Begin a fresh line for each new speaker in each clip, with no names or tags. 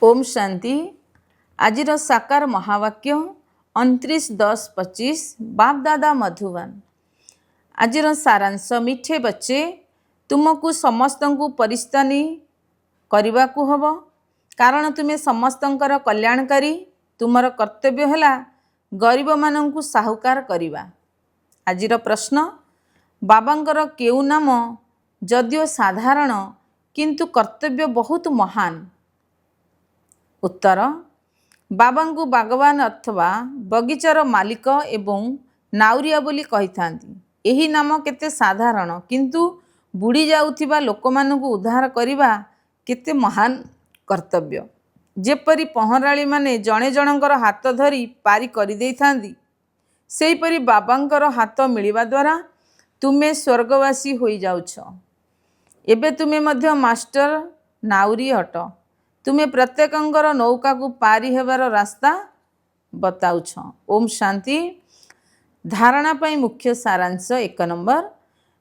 ओम शांति। आजिर साकार महावाक्य 29/10/25 बाप दादा मधुबन। आजिर सारांश मीठे बच्चे तुमको समस्त को परिस्तानी करने को हब कारण तुम्हें समस्तंकर कल्याणकारी। तुमर कर्तव्य है गरीब मानू साहुकार करवा। आजिर प्रश्न बाबांकर केउ नाम जदिओ साधारण किंतु कर्तव्य बहुत महान। उत्तर बाबांकु भगवान अथवा बगीचार मालिक एवं नाउरिया बोली कही थांती। एही नाम केते साधारण किंतु बुड़ी जाउथिबा लोकमानकु उद्धार करिबा केते महान कर्तव्य। जेपरी पहराली माने जणे जणकर हाथ धरी पारी करि देई थांती सेहीपरि बाबांकर हाथ मिलिबा द्वारा तुमे स्वर्गवासी होई जाउछ। एबे तुमे मध्य मास्टर नाउरी हट। तुम्हें प्रत्येकंकर नौका को पारी हेबार रास्ता बताउछ। ओम शांति। धारणा पाई मुख्य सारांश 1 नंबर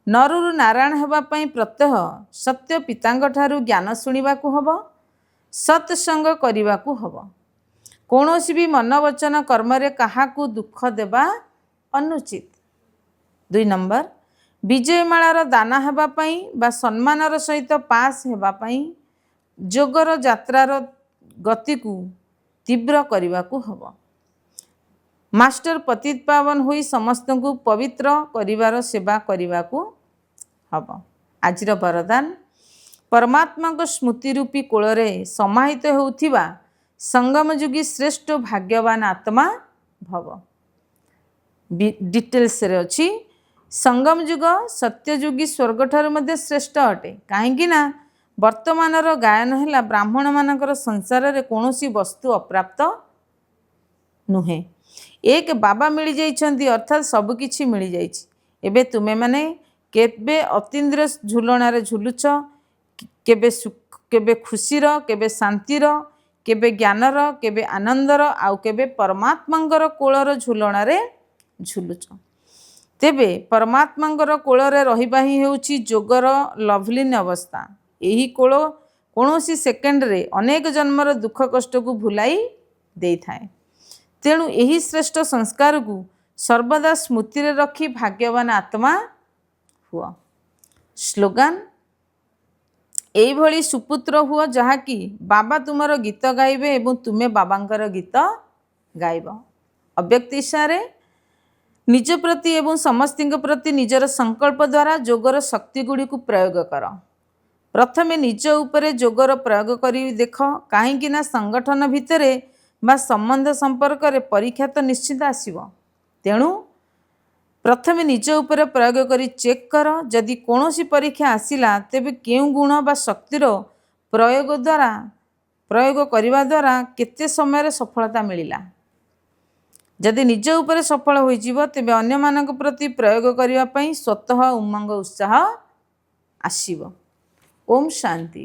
नरुरु नारायण हेबा पाई प्रत्यह सत्य पितांग ठारू ज्ञान शुणिबा को हब, सत्संग करिबा को हब। कोनोसी भी मन वचन कर्म रे काहाकू दुख देबा अनुचित। 2 नंबर विजयमालार दाना हेबा पाई बा सम्मानर सहित पास हेबा पाई जोगर यात्रार गति को तीव्र करने को हब। मास्टर पतित पावन होई समस्त को पवित्र करिवार सेवा करने को हब। आजिर वरदान परमात्मा को स्मृति रूपी कोଳରେ समाहित होउथिबा संगम युगी श्रेष्ठ भाग्यवान आत्मा भव। डिटेल्स रे अछि संगम युग सत्ययुगी स्वर्ग ठाରୁ ମଧ୍ୟ श्रेष्ठ अटे। काहेकि ना वर्तमानर गायन है ब्राह्मण मानकर संसार रे कौनसी वस्तु अप्राप्त नुहे। एक बाबा मिल जाइछंती अर्थात सबकिछि मिल जाइछि। एबे तुमे माने केबे अतीन्द्रिय झुलणारे झुलुछ, केबे खुशीर, केबे शांतिर, केबे ज्ञानर, केबे आनंदर आउ केबे परमात्मांकर कोलर झुलणारे झुलुछ। तेबे परमात्मांकर कोलरे रहिबा ही हेउछि जोगर लवलीन अवस्था। यही कोल कौनसी सेकेंड रे अनेक जन्मर दुख कष्ट को भुलाई दे थाए। तेणु यही श्रेष्ठ संस्कार को सर्वदा स्मृति रे रखी भाग्यवान आत्मा हुआ। स्लोगान एई भली सुपुत्र हुआ जहाँकि बाबा तुमर गीत गाइबे एवं तुमे बाबांकर गीत गाइब। अव्यक्त इच्छारे निज प्रति एवं समस्तिंक प्रति निजर संकल्प द्वारा जोगर शक्ति गुड़ी को प्रयोग कर। प्रथमे निज उपरे जोगर प्रयोग करी देख कहीं ना संगठन भितरे बा संबंध संपर्क रे परीक्षा तो निश्चित आसीबो। तेणु प्रथमे निज उपरे प्रयोग करी चेक कर जदि कौनसी परीक्षा आसिला तेबे केउ गुण बा शक्तिर प्रयोग करिवा द्वारा केते समय सफलता मिलिला। जदि निज उपरे सफल होई जीवो तेबे अन्य मानक प्रति प्रयोग करिवा पई स्वतः उमंग उत्साह आसीबो। ओम शांति।